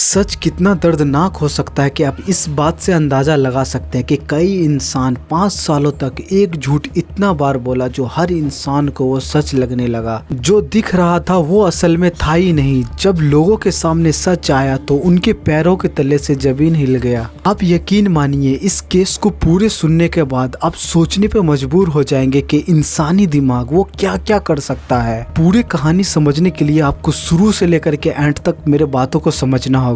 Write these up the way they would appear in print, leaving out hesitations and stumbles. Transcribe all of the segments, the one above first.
सच कितना दर्दनाक हो सकता है कि आप इस बात से अंदाज़ा लगा सकते हैं कि कई इंसान 5 सालों तक एक झूठ इतना बार बोला जो हर इंसान को वो सच लगने लगा। जो दिख रहा था वो असल में था ही नहीं। जब लोगों के सामने सच आया तो उनके पैरों के तले से जमीन हिल गया। आप यकीन मानिए, इस केस को पूरे सुनने के बाद आप सोचने पे मजबूर हो जाएंगे कि इंसानी दिमाग वो क्या क्या कर सकता है। पूरी कहानी समझने के लिए आपको शुरू से लेकर के एंड तक मेरे बातों को समझना होगा।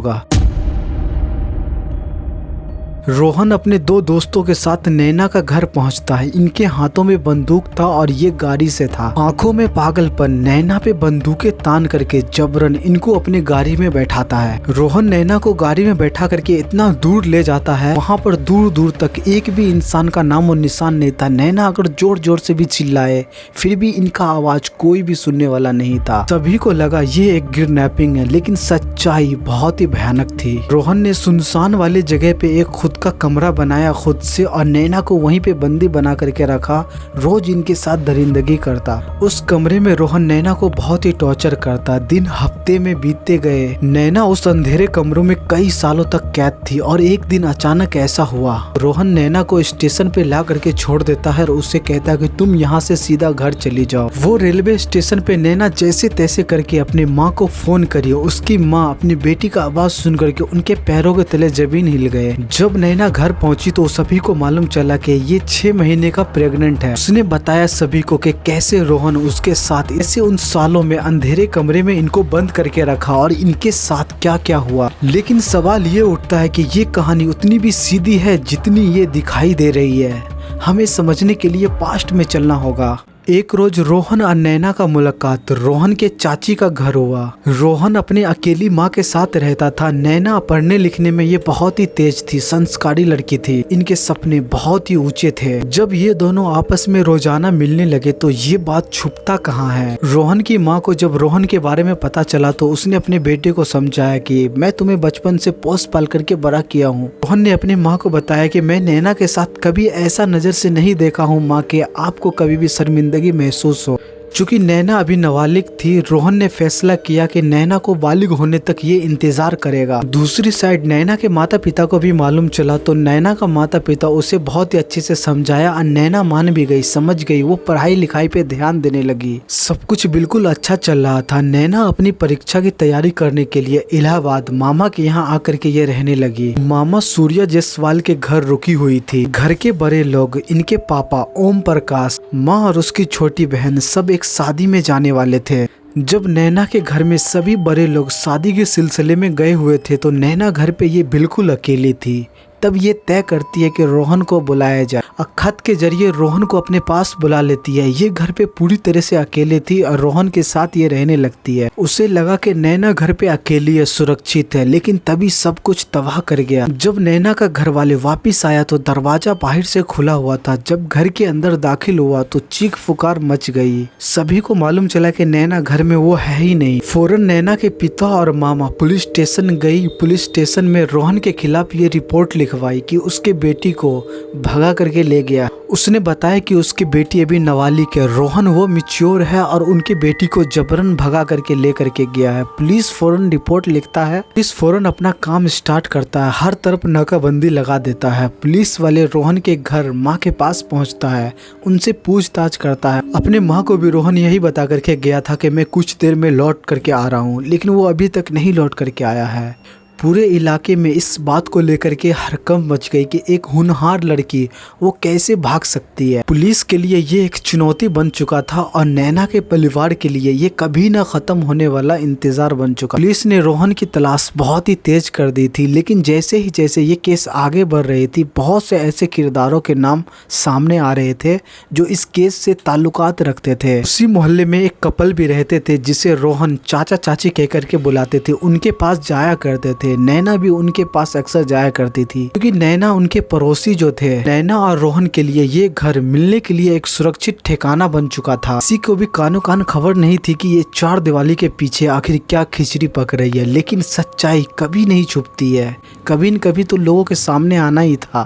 रोहन अपने 2 दोस्तों के साथ नैना का घर पहुंचता है। इनके हाथों में बंदूक था और ये गाड़ी से था। आंखों में पागलपन, नैना पे बंदूकें तान करके जबरन इनको अपने गाड़ी में बैठाता है। रोहन नैना को गाड़ी में बैठा करके इतना दूर ले जाता है, वहां पर दूर दूर तक एक भी इंसान का नाम और निशान नहीं था। नैना अगर जोर जोर से भी चिल्लाए फिर भी इनका आवाज कोई भी सुनने वाला नहीं था। सभी को लगा ये एक किडनैपिंग है, लेकिन सच्चाई बहुत ही भयानक थी। रोहन ने सुनसान वाली जगह पे एक खुद का कमरा बनाया खुद से और नैना को वहीं पे बंदी बना करके रखा। रोज इनके साथ दरिंदगी करता। उस कमरे में रोहन नैना को बहुत ही टॉर्चर करता। दिन हफ्ते में बीतते गए। नैना उस अंधेरे कमरों में कई सालों तक कैद थी और एक दिन अचानक ऐसा हुआ। रोहन नैना को स्टेशन पे ला करके छोड़ देता है और उससे कहता है कि तुम यहाँ से सीधा घर चली जाओ। वो रेलवे स्टेशन पे नैना जैसे तैसे करके अपनी माँ को फोन करी। उसकी माँ अपनी बेटी का आवाज सुन करके उनके पैरों के तले जमीन हिल गए। जब नैना घर पहुंची तो सभी को मालूम चला कि ये 6 महीने का प्रेग्नेंट है। उसने बताया सभी को कि कैसे रोहन उसके साथ ऐसे उन सालों में अंधेरे कमरे में इनको बंद करके रखा और इनके साथ क्या क्या हुआ। लेकिन सवाल ये उठता है कि ये कहानी उतनी भी सीधी है जितनी ये दिखाई दे रही है। हमें समझने के लिए पास्ट में चलना होगा। एक रोज रोहन और नैना का मुलाकात रोहन के चाची का घर हुआ। रोहन अपने अकेली माँ के साथ रहता था। नैना पढ़ने लिखने में ये बहुत ही तेज थी, संस्कारी लड़की थी। इनके सपने बहुत ही ऊंचे थे। जब ये दोनों आपस में रोजाना मिलने लगे तो ये बात छुपता कहाँ है। रोहन की माँ को जब रोहन के बारे में पता चला तो उसने अपने बेटे को समझाया कि मैं तुम्हें बचपन से पोस पाल करके बड़ा किया हूँ। रोहन ने अपनी माँ को बताया कि मैं नैना के साथ कभी ऐसा नजर से नहीं देखा हूँ माँ के आपको कभी भी शर्मिंदगी महसूस हो। चूंकि नैना अभी नाबालिग थी, रोहन ने फैसला किया कि नैना को बालिग होने तक ये इंतजार करेगा। दूसरी साइड नैना के माता पिता को भी मालूम चला तो नैना का माता पिता उसे बहुत ही अच्छे से समझाया और नैना मान भी गई, समझ गई। वो पढ़ाई लिखाई पे ध्यान देने लगी। सब कुछ बिल्कुल अच्छा चल रहा था। नैना अपनी परीक्षा की तैयारी करने के लिए इलाहाबाद मामा के यहाँ आकर के ये रहने लगी। मामा सूर्या जायसवाल के घर रुकी हुई थी। घर के बड़े लोग, इनके पापा ओम प्रकाश, माँ और उसकी छोटी बहन सब शादी में जाने वाले थे। जब नैना के घर में सभी बड़े लोग शादी के सिलसिले में गए हुए थे तो नैना घर पे ये बिल्कुल अकेली थी। तब ये तय करती है कि रोहन को बुलाया जाए और खत के जरिए रोहन को अपने पास बुला लेती है। ये घर पे पूरी तरह से अकेले थी और रोहन के साथ ये रहने लगती है। उसे लगा कि नैना घर पे अकेली है, सुरक्षित है, लेकिन तभी सब कुछ तबाह कर गया। जब नैना का घर वाले वापिस आया तो दरवाजा बाहर से खुला हुआ था। जब घर के अंदर दाखिल हुआ तो चीख पुकार मच गई। सभी को मालूम चला कि नैना घर में वो है ही नहीं। फौरन नैना के पिता और मामा पुलिस स्टेशन गई। पुलिस स्टेशन में रोहन के खिलाफ ये रिपोर्ट कि उसके बेटी को भगा करके ले गया। उसने बताया कि उसकी बेटी अभी नाबालिग है। रोहन वो मैच्योर है और उनकी बेटी को जबरन भगा करके ले करके गया है। पुलिस फौरन रिपोर्ट लिखता है। पुलिस फौरन अपना काम स्टार्ट करता है। हर तरफ नाकाबंदी लगा देता है। पुलिस वाले रोहन के घर माँ के पास पहुँचता है, उनसे पूछताछ करता है। अपने माँ को भी रोहन यही बता करके गया था कि मैं कुछ देर में लौट करके आ रहा हूँ, लेकिन वो अभी तक नहीं लौट करके आया है। पूरे इलाके में इस बात को लेकर के हड़कंप मच गई कि एक होनहार लड़की वो कैसे भाग सकती है। पुलिस के लिए ये एक चुनौती बन चुका था और नैना के परिवार के लिए ये कभी ना खत्म होने वाला इंतजार बन चुका। पुलिस ने रोहन की तलाश बहुत ही तेज कर दी थी, लेकिन जैसे ही जैसे ये केस आगे बढ़ रही थी बहुत से ऐसे किरदारों के नाम सामने आ रहे थे जो इस केस से ताल्लुकात रखते थे। उसी मोहल्ले में एक कपल भी रहते थे जिसे रोहन चाचा चाची कह करके बुलाते थे। उनके पास जाया करते थे। नैना भी उनके पास अक्सर जाया करती थी क्योंकि नैना उनके पड़ोसी जो थे। नैना और रोहन के लिए ये घर मिलने के लिए एक सुरक्षित ठिकाना बन चुका था। किसी को भी कानो कान खबर नहीं थी कि ये 4 दीवारी के पीछे आखिर क्या खिचड़ी पक रही है। लेकिन सच्चाई कभी नहीं छुपती है, कभी न कभी तो लोगों के सामने आना ही था।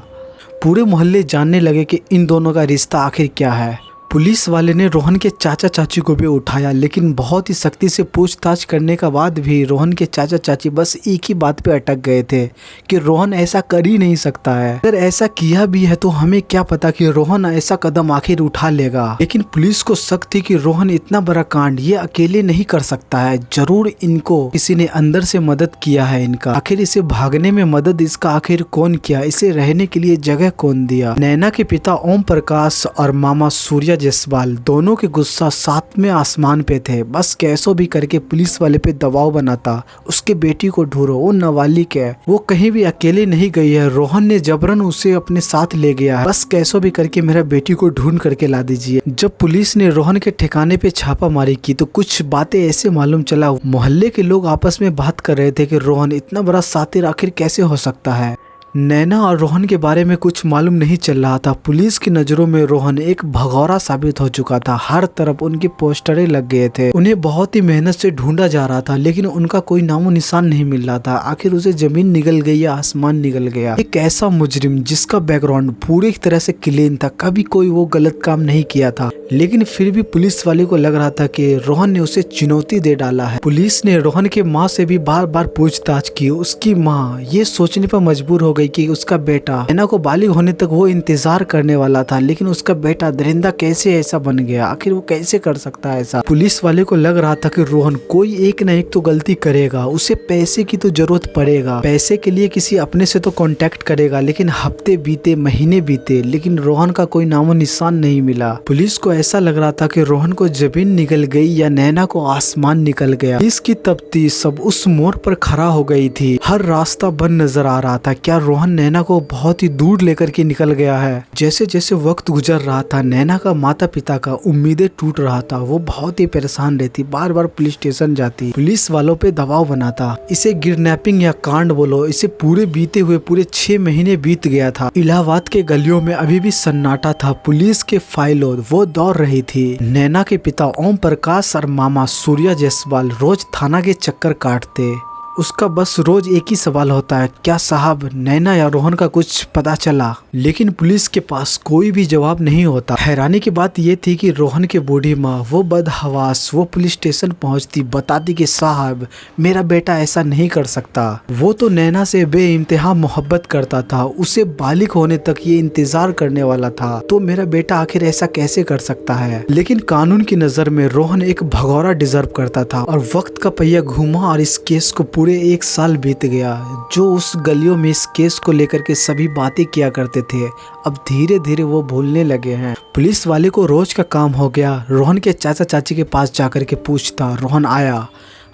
पूरे मोहल्ले जानने लगे कि इन दोनों का रिश्ता आखिर क्या है। पुलिस वाले ने रोहन के चाचा चाची को भी उठाया, लेकिन बहुत ही सख्ती से पूछताछ करने के बाद भी रोहन के चाचा चाची बस एक ही बात पे अटक गए थे कि रोहन ऐसा कर ही नहीं सकता है। अगर ऐसा किया भी है तो हमें क्या पता कि रोहन ऐसा कदम आखिर उठा लेगा। लेकिन पुलिस को शक थी कि रोहन इतना बड़ा कांड ये अकेले नहीं कर सकता है, जरूर इनको किसी ने अंदर से मदद किया है इनका। आखिर इसे भागने में मदद इसका आखिर कौन किया, इसे रहने के लिए जगह कौन दिया। नैना के पिता ओम प्रकाश और मामा सूर्या जायसवाल दोनों के गुस्सा सातवें आसमान पे थे। बस कैसो भी करके पुलिस वाले पे दबाव बनाता, उसके बेटी को ढूंढो, वो नाबालिग है, वो कहीं भी अकेले नहीं गई है, रोहन ने जबरन उसे अपने साथ ले गया है, बस कैसो भी करके मेरा बेटी को ढूंढ करके ला दीजिए। जब पुलिस ने रोहन के ठिकाने पे छापामारी की तो कुछ बातें ऐसे मालूम चला, मोहल्ले के लोग आपस में बात कर रहे थे कि रोहन इतना बड़ा सातिर आखिर कैसे हो सकता है। नैना और रोहन के बारे में कुछ मालूम नहीं चल रहा था। पुलिस की नजरों में रोहन एक भगौरा साबित हो चुका था। हर तरफ उनके पोस्टरें लग गए थे। उन्हें बहुत ही मेहनत से ढूंढा जा रहा था, लेकिन उनका कोई नामो निशान नहीं मिल रहा था। आखिर उसे जमीन निगल गई या आसमान निगल गया। एक ऐसा मुजरिम जिसका बैकग्राउंड पूरी तरह से क्लीन था, कभी कोई वो गलत काम नहीं किया था, लेकिन फिर भी पुलिस वाले को लग रहा था कि रोहन ने उसे चुनौती दे डाला है। पुलिस ने रोहन के माँ से भी बार बार पूछताछ की। उसकी माँ ये सोचने पर मजबूर हो गई कि उसका बेटा नैना को बालिग होने तक वो इंतजार करने वाला था, लेकिन उसका बेटा दरिंदा कैसे ऐसा बन गया, आखिर वो कैसे कर सकता है ऐसा। पुलिस वाले को लग रहा था कि रोहन कोई एक न एक तो गलती करेगा, उसे पैसे की तो जरूरत पड़ेगा, पैसे के लिए किसी अपने से तो कांटेक्ट करेगा। लेकिन हफ्ते बीते, महीने बीते, लेकिन रोहन का कोई नामो निशान नहीं मिला। पुलिस को ऐसा लग रहा था कि रोहन को जमीन निकल गई या नैना को आसमान निकल गया। इसकी तफ्तीश सब उस मोड़ पर खड़ा हो गई थी। हर रास्ता बंद नजर आ रहा था। क्या रोहन नैना को बहुत ही दूर लेकर के निकल गया है? जैसे जैसे वक्त गुजर रहा था, नैना का माता पिता का उम्मीदें टूट रहा था। वो बहुत ही परेशान रहती, बार बार पुलिस स्टेशन जाती, पुलिस वालों पे दबाव बनाता। इसे किडनैपिंग या कांड बोलो, इसे पूरे बीते हुए पूरे 6 महीने बीत गया था। इलाहाबाद के गलियों में अभी भी सन्नाटा था। पुलिस के फाइलों वो दौड़ रही थी। नैना के पिता ओम प्रकाश और मामा सूर्या जायसवाल रोज थाना के चक्कर काटते। उसका बस रोज एक ही सवाल होता है, क्या साहब नैना या रोहन का कुछ पता चला? लेकिन पुलिस के पास कोई भी जवाब नहीं होता। हैरानी की बात यह थी कि रोहन के बूढ़ी माँ वो बदहवास वो पुलिस स्टेशन पहुंचती, बताती कि साहब मेरा बेटा ऐसा नहीं कर सकता। वो तो नैना से बेइंतहा मोहब्बत करता था, उसे बालिग होने तक ये इंतजार करने वाला था, तो मेरा बेटा आखिर ऐसा कैसे कर सकता है? लेकिन कानून की नजर में रोहन एक भगौरा डिजर्व करता था और वक्त का पहिया घूमा और इस केस को पूरे 1 साल बीत गया। जो उस गलियों में इस केस को लेकर के सभी बातें किया करते थे, अब धीरे धीरे वो भूलने लगे हैं। पुलिस वाले को रोज का काम हो गया रोहन के चाचा चाची के पास जाकर के पूछता, रोहन आया?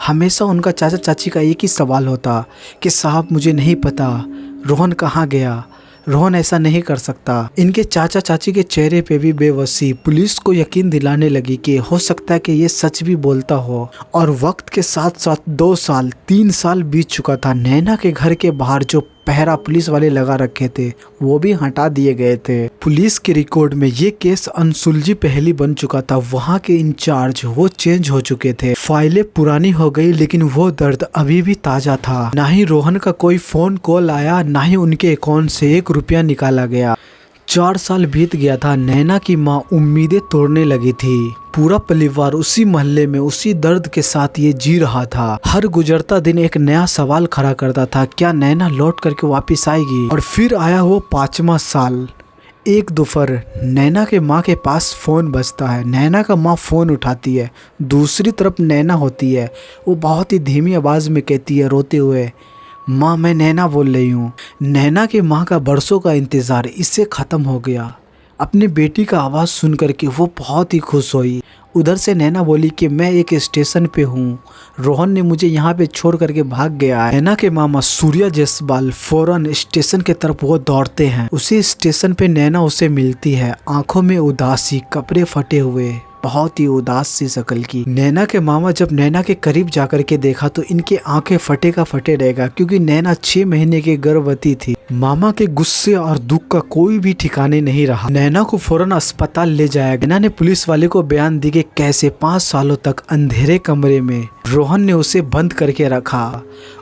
हमेशा उनका चाचा चाची का एक ही सवाल होता कि साहब मुझे नहीं पता रोहन कहाँ गया, रोहन ऐसा नहीं कर सकता। इनके चाचा चाची के चेहरे पे भी बेबसी पुलिस को यकीन दिलाने लगी कि हो सकता है कि ये सच भी बोलता हो। और वक्त के साथ साथ 2 साल 3 साल बीत चुका था। नैना के घर के बाहर जो पहरा पुलिस वाले लगा रखे थे वो भी हटा दिए गए थे। पुलिस के रिकॉर्ड में ये केस अनसुलझी पहेली बन चुका था। वहाँ के इंचार्ज वो चेंज हो चुके थे, फाइलें पुरानी हो गई, लेकिन वो दर्द अभी भी ताजा था। ना ही रोहन का कोई फोन कॉल आया, ना ही उनके अकाउंट से 1 रुपया निकाला गया। 4 साल बीत गया था। नैना की माँ उम्मीदें तोड़ने लगी थी। पूरा परिवार उसी मोहल्ले में उसी दर्द के साथ ये जी रहा था। हर गुजरता दिन एक नया सवाल खड़ा करता था, क्या नैना लौट करके वापस आएगी? और फिर आया वो 5वां साल। एक दोपहर नैना के माँ के पास फ़ोन बजता है। नैना का माँ फ़ोन उठाती है। दूसरी तरफ नैना होती है। वो बहुत ही धीमी आवाज़ में कहती है रोते हुए, माँ मैं नैना बोल रही हूँ। नैना के माँ का बरसों का इंतज़ार इससे ख़त्म हो गया। अपनी बेटी का आवाज़ सुन करके वो बहुत ही खुश हुई। उधर से नैना बोली कि मैं एक स्टेशन पे हूँ, रोहन ने मुझे यहाँ पे छोड़ करके भाग गया है। नैना के मामा सूर्या जायसवाल फौरन स्टेशन के तरफ वो दौड़ते हैं। उसी स्टेशन पे नैना उसे मिलती है, आंखों में उदासी, कपड़े फटे हुए, बहुत ही उदास सी शक्ल की। नैना के मामा जब नैना के करीब जाकर के देखा तो इनके आंखें फटे का फटे रहेगा, क्योंकि नैना 6 महीने की गर्भवती थी। मामा के गुस्से और दुख का कोई भी ठिकाने नहीं रहा। नैना को फौरन अस्पताल ले जाया गया। नैना ने पुलिस वाले को बयान दी कि कैसे 5 सालों तक अंधेरे कमरे में रोहन ने उसे बंद करके रखा।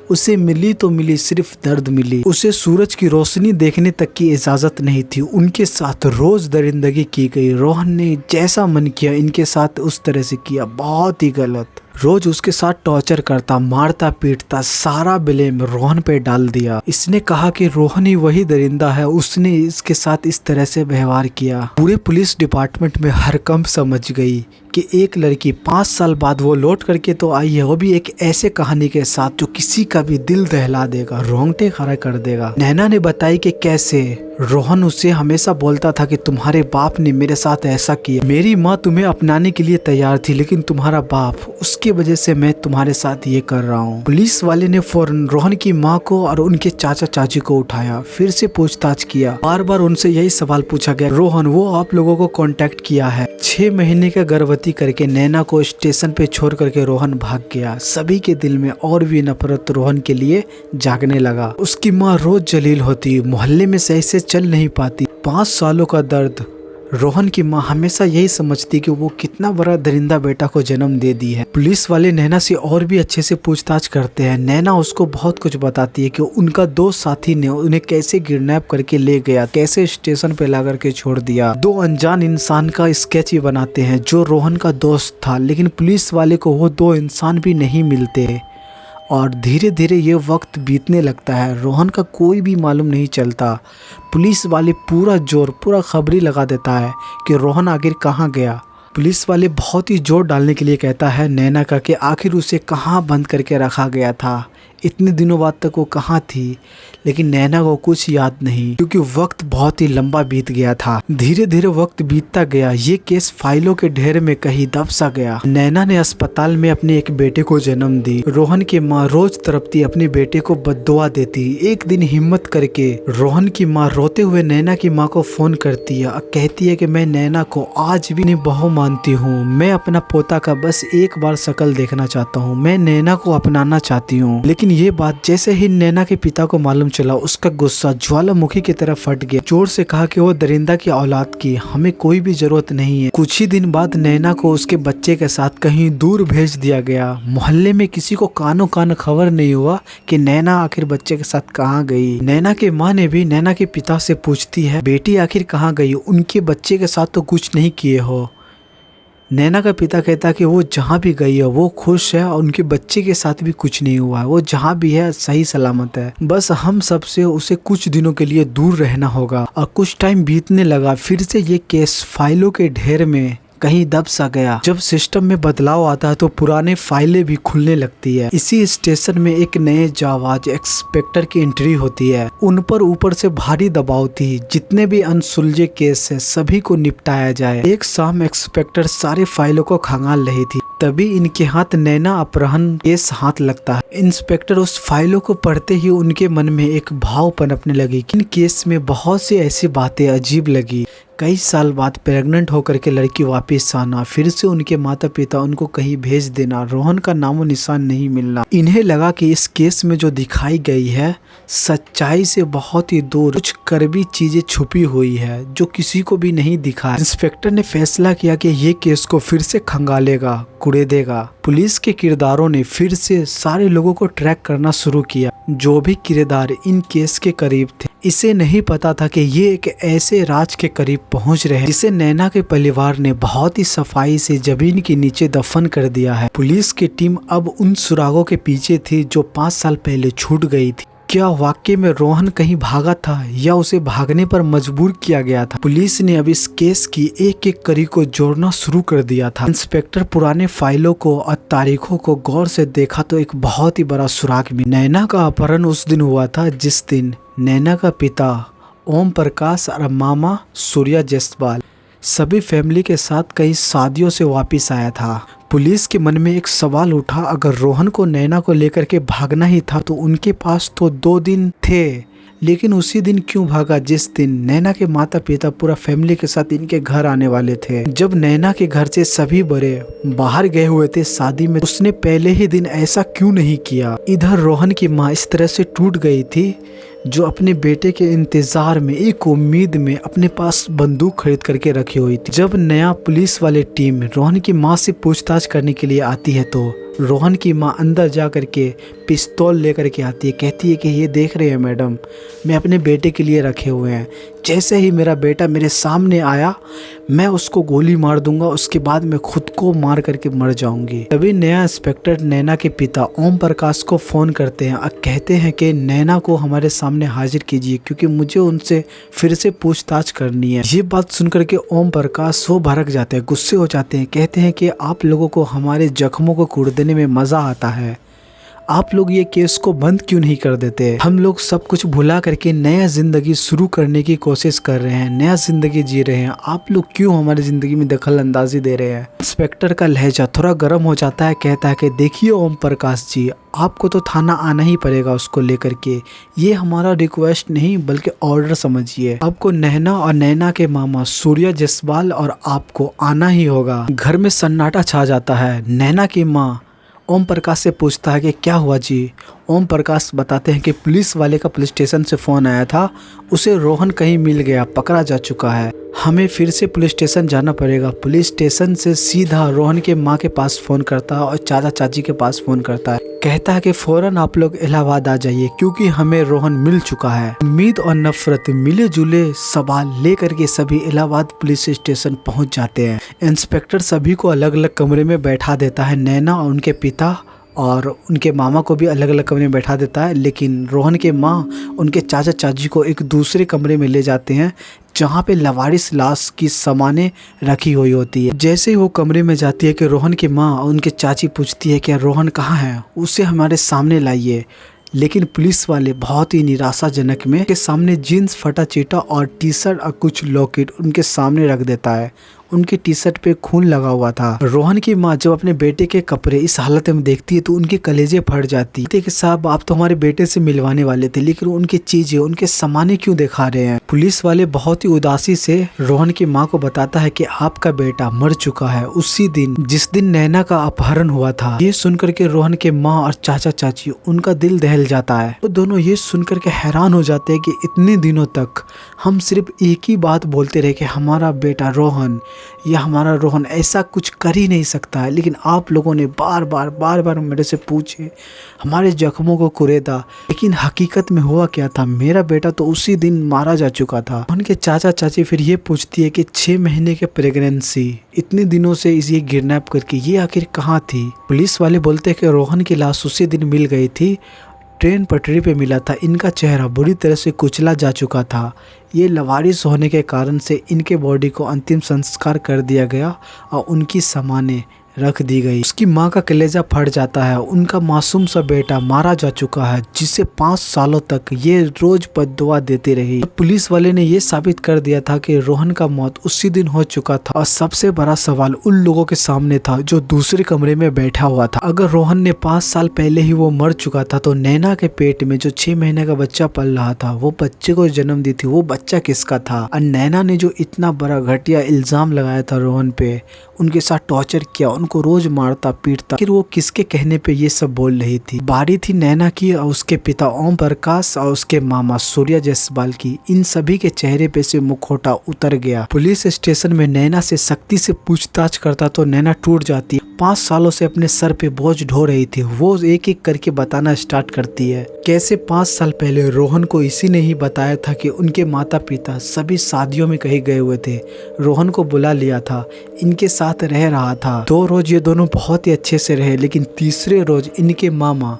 उसे मिली तो मिली, सिर्फ दर्द मिली। उसे सूरज की रोशनी देखने तक की इजाजत नहीं थी। उनके साथ रोज दरिंदगी की गई। रोहन ने जैसा मन किया इनके साथ उस तरह से किया, बहुत ही गलत। रोज उसके साथ टॉर्चर करता, मारता पीटता, सारा ब्लेम रोहन पे डाल दिया। इसने कहा कि रोहन ही वही दरिंदा है, उसने इसके साथ इस तरह से व्यवहार किया। पूरे पुलिस डिपार्टमेंट में हरकंप समझ गई कि एक लड़की 5 साल बाद वो लौट करके तो आई है, वो भी एक ऐसे कहानी के साथ जो किसी का भी दिल दहला देगा, रोंगटे खड़े कर देगा। नैना ने बताई कि कैसे रोहन उसे हमेशा बोलता था कि तुम्हारे बाप ने मेरे साथ ऐसा किया, मेरी माँ तुम्हें अपनाने के लिए तैयार थी, लेकिन तुम्हारा बाप, उसकी वजह से मैं तुम्हारे साथ ये कर रहा हूँ। पुलिस वाले ने फौरन रोहन की माँ को और उनके चाचा चाची को उठाया, फिर से पूछताछ किया। बार बार उनसे यही सवाल पूछा गया, रोहन वो आप लोगों को कांटेक्ट किया है? 6 महीने का गर्भवती करके नैना को स्टेशन पे छोड़ करके रोहन भाग गया। सभी के दिल में और भी नफरत रोहन के लिए जागने लगा। उसकी माँ रोज जलील होती, मोहल्ले में सही से चल नहीं पाती। 5 सालों का दर्द। रोहन की माँ हमेशा यही समझती कि वो कितना बड़ा दरिंदा बेटा को जन्म दे दी है। पुलिस वाले नैना से और भी अच्छे से पूछताछ करते हैं। नैना उसको बहुत कुछ बताती है कि उनका 2 साथी ने उन्हें कैसे किडनैप करके ले गया, कैसे स्टेशन पे ला करके छोड़ दिया। 2 अनजान इंसान का स्केच ही बनाते हैं जो रोहन का दोस्त था, लेकिन पुलिस वाले को वो 2 इंसान भी नहीं मिलते और धीरे धीरे ये वक्त बीतने लगता है। रोहन का कोई भी मालूम नहीं चलता। पुलिस वाले पूरा खबरी लगा देता है कि रोहन आखिर कहाँ गया। पुलिस वाले बहुत ही जोर डालने के लिए कहता है नैना का कि आखिर उसे कहाँ बंद करके रखा गया था, इतने दिनों बाद तक वो कहाँ थी। लेकिन नैना को कुछ याद नहीं, क्योंकि वक्त बहुत ही लंबा बीत गया था। धीरे धीरे वक्त बीतता गया, ये केस फाइलों के ढेर में कहीं दब सा गया। नैना ने अस्पताल में अपने एक बेटे को जन्म दी। रोहन की माँ रोज तड़पती, अपने बेटे को बद्दुआ देती। एक दिन हिम्मत करके रोहन की माँ रोते हुए नैना की माँ को फोन करती है और कहती है कि मैं नैना को आज भी बहू मानती हूँ, मैं अपना पोता का बस एक बार शक्ल देखना चाहता हूँ, मैं नैना को अपनाना चाहती हूँ। लेकिन ये बात जैसे ही नैना के पिता को मालूम चला, उसका गुस्सा ज्वालामुखी की तरह फट गया। जोर से कहा कि वो दरिंदा की औलाद की हमें कोई भी जरूरत नहीं है। कुछ ही दिन बाद नैना को उसके बच्चे के साथ कहीं दूर भेज दिया गया। मोहल्ले में किसी को कानो कान खबर नहीं हुआ कि नैना आखिर बच्चे के साथ कहाँ गई। नैना के माँ ने भी नैना के पिता से पूछती है, बेटी आखिर कहाँ गई, उनके बच्चे के साथ तो कुछ नहीं किए हो। नैना का पिता कहता कि वो जहाँ भी गई है वो खुश है और उनके बच्चे के साथ भी कुछ नहीं हुआ है, वो जहाँ भी है सही सलामत है। बस हम सब से उसे कुछ दिनों के लिए दूर रहना होगा। और कुछ टाइम बीतने लगा, फिर से ये केस फाइलों के ढेर में कहीं दब सा गया। जब सिस्टम में बदलाव आता है तो पुराने फाइलें भी खुलने लगती है। इसी स्टेशन में एक नए जाबाज इंस्पेक्टर की एंट्री होती है। उन पर ऊपर से भारी दबाव थी, जितने भी अनसुलझे केस है सभी को निपटाया जाए। एक शाम इंस्पेक्टर सारे फाइलों को खंगाल रही थी, तभी इनके हाथ नैना अपहरण केस हाथ लगता है। इंस्पेक्टर उस फाइलों को पढ़ते ही उनके मन में एक भाव पनपने लगी। इन केस में बहुत सी ऐसी बातें अजीब लगी। कई साल बाद प्रेग्नेंट होकर के लड़की वापस आना, फिर से उनके माता पिता उनको कहीं भेज देना, रोहन का नामो निशान नहीं मिलना। इन्हें लगा कि इस केस में जो दिखाई गई है सच्चाई से बहुत ही दूर कुछ कड़वी चीजें छुपी हुई है जो किसी को भी नहीं दिखा। इंस्पेक्टर ने फैसला किया कि ये केस को फिर से खंगालेगा, कुड़ेदेगा। पुलिस के किरदारों ने फिर से सारे लोगों को ट्रैक करना शुरू किया जो भी किरदार इन केस के करीब थे। इसे नहीं पता था कि ये एक ऐसे राज के करीब पहुंच रहे हैं जिसे नैना के परिवार ने बहुत ही सफाई से जमीन के नीचे दफन कर दिया है। पुलिस की टीम अब उन सुरागों के पीछे थी जो 5 साल पहले छूट गई थी। क्या वाकई में रोहन कहीं भागा था या उसे भागने पर मजबूर किया गया था? पुलिस ने अब इस केस की एक एक कड़ी को जोड़ना शुरू कर दिया था। इंस्पेक्टर पुराने फाइलों को और तारीखों को गौर से देखा तो एक बहुत ही बड़ा सुराग मिला। नैना का अपहरण उस दिन हुआ था जिस दिन नैना का पिता ओम प्रकाश और मामा सूर्या जायसवाल सभी फैमिली के साथ कई शादियों से वापस आया था। पुलिस के मन में एक सवाल उठा, अगर रोहन को नैना को लेकर के भागना ही था तो उनके पास तो 2 दिन थे, लेकिन उसी दिन क्यों भागा जिस दिन नैना के माता पिता पूरा फैमिली के साथ इनके घर आने वाले थे। जब नैना के घर से सभी बड़े बाहर गए हुए थे शादी में, उसने पहले ही दिन ऐसा क्यों नहीं किया। इधर रोहन की माँ इस तरह से टूट गई थी जो अपने बेटे के इंतजार में एक उम्मीद में अपने पास बंदूक खरीद करके रखी हुई थी। जब नया पुलिस वाली टीम रोहन की माँ से पूछताछ करने के लिए आती है तो रोहन की माँ अंदर जा कर के पिस्तौल लेकर के आती है, कहती है कि ये देख रहे हैं मैडम, मैं अपने बेटे के लिए रखे हुए हैं, जैसे ही मेरा बेटा मेरे सामने आया मैं उसको गोली मार दूंगा, उसके बाद मैं खुद को मार करके मर जाऊंगी। तभी नया इंस्पेक्टर नैना के पिता ओम प्रकाश को फ़ोन करते हैं और कहते हैं कि नैना को हमारे सामने हाजिर कीजिए क्योंकि मुझे उनसे फिर से पूछताछ करनी है। ये बात सुनकर के ओम प्रकाश वो भड़क जाते हैं, गुस्से हो जाते हैं, कहते हैं कि आप लोगों को हमारे जख्मों को कूट देने में मज़ा आता है, आप लोग ये केस को बंद क्यों नहीं कर देते? हम लोग सब कुछ भुला करके नया ज़िंदगी शुरू करने की कोशिश कर रहे हैं, नया ज़िंदगी जी रहे हैं, आप लोग क्यों हमारी ज़िंदगी में दखल अंदाजी दे रहे हैं? इंस्पेक्टर का लहजा थोड़ा गर्म हो जाता है, कहता है कि देखिए ओम प्रकाश जी, आपको तो थाना आना ही पड़ेगा उसको लेकर के, ये हमारा रिक्वेस्ट नहीं बल्कि ऑर्डर समझिए। आपको नैना और नैना के मामा सूर्या जायसवाल और आपको आना ही होगा। घर में सन्नाटा छा जाता है। नैना की माँ ओम प्रकाश से पूछता है कि क्या हुआ जी? ओम प्रकाश बताते हैं कि पुलिस वाले का पुलिस स्टेशन से फ़ोन आया था, उसे रोहन कहीं मिल गया, पकड़ा जा चुका है, हमें फिर से पुलिस स्टेशन जाना पड़ेगा। पुलिस स्टेशन से सीधा रोहन के माँ के पास फ़ोन करता है और चाचा चाची के पास फ़ोन करता है, कहता है कि फ़ौरन आप लोग इलाहाबाद आ जाइए क्योंकि हमें रोहन मिल चुका है। उम्मीद और नफरत मिले जुले सवाल लेकर के सभी इलाहाबाद पुलिस स्टेशन पहुंच जाते हैं। इंस्पेक्टर सभी को अलग अलग कमरे में बैठा देता है, नैना और उनके पिता और उनके मामा को भी अलग अलग कमरे में बैठा देता है, लेकिन रोहन के माँ उनके चाचा चाची को एक दूसरे कमरे में ले जाते हैं जहाँ पे लवारिस लाश की सामानें रखी हुई होती है। जैसे ही वो कमरे में जाती है कि रोहन की माँ और उनके चाची पूछती है कि रोहन कहाँ है, उसे हमारे सामने लाइए, लेकिन पुलिस वाले बहुत ही निराशाजनक में के सामने जीन्स फटा चीटा और टी शर्ट और कुछ लॉकेट उनके सामने रख देता है। उनकी टी शर्ट पे खून लगा हुआ था। रोहन की माँ जब अपने बेटे के कपड़े इस हालत में देखती है तो उनके कलेजे फट जाती है कि साहब आप तो हमारे बेटे से मिलवाने वाले थे, लेकिन उनकी चीजें उनके सामाने क्यों दिखा रहे हैं? पुलिस वाले बहुत ही उदासी से रोहन की माँ को बताता है कि आपका बेटा मर चुका है उसी दिन जिस दिन नैना का अपहरण हुआ था। ये सुनकर के रोहन के माँ और चाचा चाची उनका दिल दहल जाता है। वो दोनों ये सुनकर के हैरान हो जाते हैं कि इतने दिनों तक हम सिर्फ एक ही बात बोलते रहे कि हमारा बेटा रोहन या हमारा रोहन ऐसा कुछ कर ही नहीं सकता है, लेकिन आप लोगों ने बार बार मेरे से पूछे, हमारे जख्मों को कुरेदा, लेकिन हकीकत में हुआ क्या था? मेरा बेटा तो उसी दिन मारा जा चुका था। उनके चाचा चाची फिर ये पूछती है कि 6 महीने के प्रेगनेंसी इतने दिनों से इसे किडनैप करके ये आखिर कहाँ थी? पुलिस वाले बोलते हैं कि रोहन की लाश उसी दिन मिल गई थी, ट्रेन पटरी पे मिला था, इनका चेहरा बुरी तरह से कुचला जा चुका था, ये लवारिस होने के कारण से इनके बॉडी को अंतिम संस्कार कर दिया गया और उनकी सामानें रख दी गई। उसकी माँ का कलेजा फट जाता है, उनका मासूम सा बेटा मारा जा चुका है जिसे 5 सालों तक ये रोज बद्दुआ देती रही। पुलिस वाले ने ये साबित कर दिया था कि रोहन का मौत उसी दिन हो चुका था और सबसे बड़ा सवाल उन लोगों के सामने था जो दूसरे कमरे में बैठा हुआ था। अगर रोहन ने 5 साल पहले ही वो मर चुका था तो नैना के पेट में जो 6 महीने का बच्चा पल रहा था, वो बच्चे को जन्म दी थी, वो बच्चा किसका था? और नैना ने जो इतना बड़ा घटिया इल्जाम लगाया था रोहन पे, उनके साथ टॉर्चर किया, उनको रोज मारता पीटता, फिर वो किसके कहने पे ये सब बोल रही थी? बारी थी नैना की और उसके पिता ओम प्रकाश और उसके मामा सूर्या जायसवाल की। इन सभी के चेहरे पे से मुखौटा उतर गया। पुलिस स्टेशन में नैना से सख्ती से पूछताछ करता तो नैना टूट जाती। 5 सालों से अपने सर पे बोझ ढो रही थी, वो एक एक करके बताना स्टार्ट करती है कैसे 5 साल पहले रोहन को इसी ने ही बताया था कि उनके माता पिता सभी शादियों में कहीं गए हुए थे, रोहन को बुला लिया था, इनके साथ रह रहा था। 2 रोज ये दोनों बहुत ही अच्छे से रहे, लेकिन तीसरे रोज इनके मामा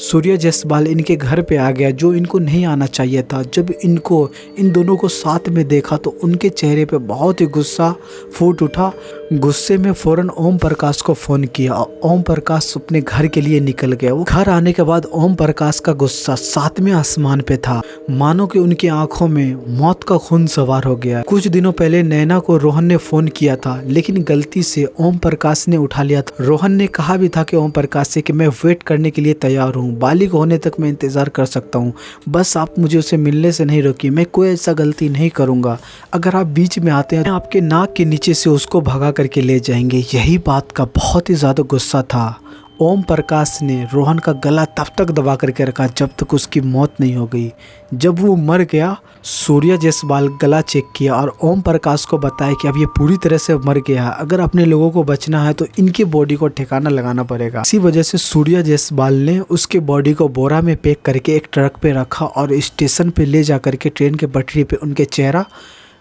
सूर्या जायसवाल इनके घर पे आ गया, जो इनको नहीं आना चाहिए था। जब इनको इन दोनों को साथ में देखा तो उनके चेहरे पे बहुत ही गुस्सा फूट उठा। गुस्से में फौरन ओम प्रकाश को फ़ोन किया। ओम प्रकाश अपने घर के लिए निकल गया। वो घर आने के बाद ओम प्रकाश का गुस्सा 7वें आसमान पे था, मानो कि उनकी आंखों में मौत का खून सवार हो गया। कुछ दिनों पहले नैना को रोहन ने फ़ोन किया था, लेकिन गलती से ओम प्रकाश ने उठा लिया था। रोहन ने कहा भी था कि ओम प्रकाश से कि मैं वेट करने के लिए तैयार हूँ, बालिग होने तक मैं इंतज़ार कर सकता हूँ, बस आप मुझे उसे मिलने से नहीं रोकिए, मैं कोई ऐसा गलती नहीं करूँगा। अगर आप बीच में आते हैं आपके नाक के नीचे से उसको भगा करके ले जाएंगे। यही बात का बहुत ही ज़्यादा गुस्सा था ओम प्रकाश ने रोहन का गला तब तक दबा करके रखा जब तक उसकी मौत नहीं हो गई। जब वो मर गया, सूर्या जायसवाल गला चेक किया और ओम प्रकाश को बताया कि अब ये पूरी तरह से मर गया है, अगर अपने लोगों को बचना है तो इनकी बॉडी को ठिकाना लगाना पड़ेगा। इसी वजह से सूर्या जायसवाल ने उसके बॉडी को बोरा में पैक करके एक ट्रक पे रखा और स्टेशन पे ले जा करके ट्रेन के पटरी पे उनके चेहरा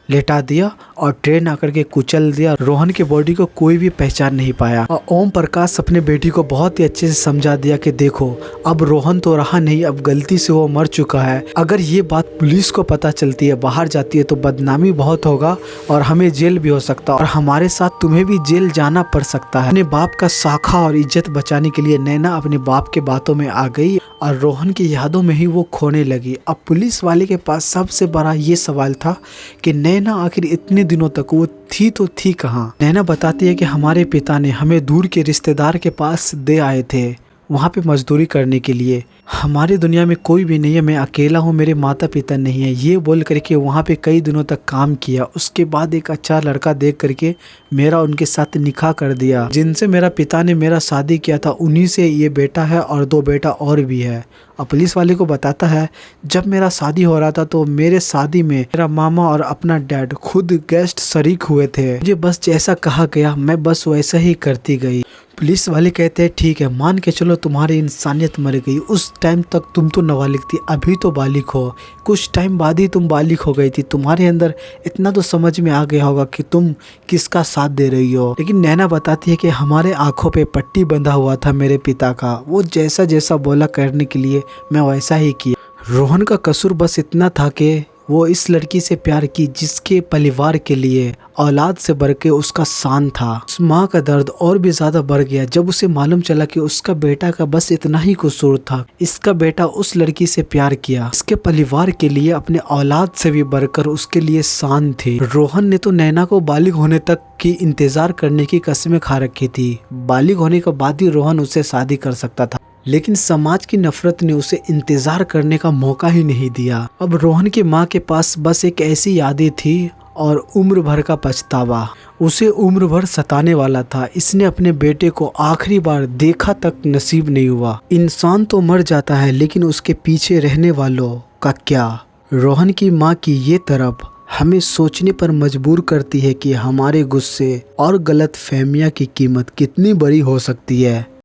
लेटा दिया और ट्रेन आकर के कुचल दिया। रोहन की बॉडी को कोई भी पहचान नहीं पाया और ओम प्रकाश अपने बेटी को बहुत ही अच्छे से समझा दिया कि देखो अब रोहन तो रहा नहीं, अब गलती से वो मर चुका है। अगर ये बात पुलिस को पता चलती है, बाहर जाती है तो बदनामी बहुत होगा और हमें जेल भी हो सकता है और हमारे साथ तुम्हें भी जेल जाना पड़ सकता है। अपने बाप का शाखा और इज्जत बचाने के लिए नैना अपने बाप के बातों में आ गई और रोहन की यादों में ही वो खोने लगी। अब पुलिस वाले के पास सबसे बड़ा ये सवाल था कि नैना आखिर इतने दिनों तक वो थी तो थी कहाँ। नैना बताती है कि हमारे पिता ने हमें दूर के रिश्तेदार के पास दे आए थे वहाँ पे मजदूरी करने के लिए। हमारी दुनिया में कोई भी नहीं है, मैं अकेला हूँ, मेरे माता पिता नहीं है। ये बोल करके वहाँ पे कई दिनों तक काम किया। उसके बाद एक अच्छा लड़का देख करके मेरा उनके साथ निकाह कर दिया। जिनसे मेरा पिता ने मेरा शादी किया था उन्हीं से ये बेटा है और 2 बेटा और भी है। और पुलिस वाले को बताता है जब मेरा शादी हो रहा था तो मेरे शादी में मेरा मामा और अपना डैड खुद गेस्ट शरीक हुए थे। मुझे बस जैसा कहा गया मैं बस वैसा ही करती गई। पुलिस वाले कहते हैं ठीक है, मान के चलो तुम्हारी इंसानियत मर गई। उस टाइम तक तुम तो नाबालिग थी, अभी तो बालिग हो। कुछ टाइम बाद ही तुम बालिग हो गई थी। तुम्हारे अंदर इतना तो समझ में आ गया होगा कि तुम किसका साथ दे रही हो। लेकिन नैना बताती है कि हमारे आंखों पे पट्टी बंधा हुआ था मेरे पिता का, वो जैसा जैसा बोला करने के लिए मैं वैसा ही किया। रोहन का कसूर बस इतना था कि वो इस लड़की से प्यार की जिसके परिवार के लिए औलाद से बढ़ के उसका शान था। उस माँ का दर्द और भी ज्यादा बढ़ गया जब उसे मालूम चला कि उसका बेटा का बस इतना ही कसूर था। इसका बेटा उस लड़की से प्यार किया, इसके परिवार के लिए अपने औलाद से भी बढ़कर उसके लिए शान थी। रोहन ने तो नैना को बालिग होने तक की इंतजार करने की कस्में खा रखी थी। बालिग होने के बाद ही रोहन उससे शादी कर सकता था, लेकिन समाज की नफरत ने उसे इंतजार करने का मौका ही नहीं दिया। अब रोहन की माँ के पास बस एक ऐसी यादें थी और उम्र भर का पछतावा उसे उम्र भर सताने वाला था। इसने अपने बेटे को आखिरी बार देखा तक नसीब नहीं हुआ। इंसान तो मर जाता है लेकिन उसके पीछे रहने वालों का क्या। रोहन की माँ की ये तरफ हमें सोचने पर मजबूर करती है कि हमारे गुस्से और गलत फहमियाँ की कीमत कितनी बड़ी हो सकती है।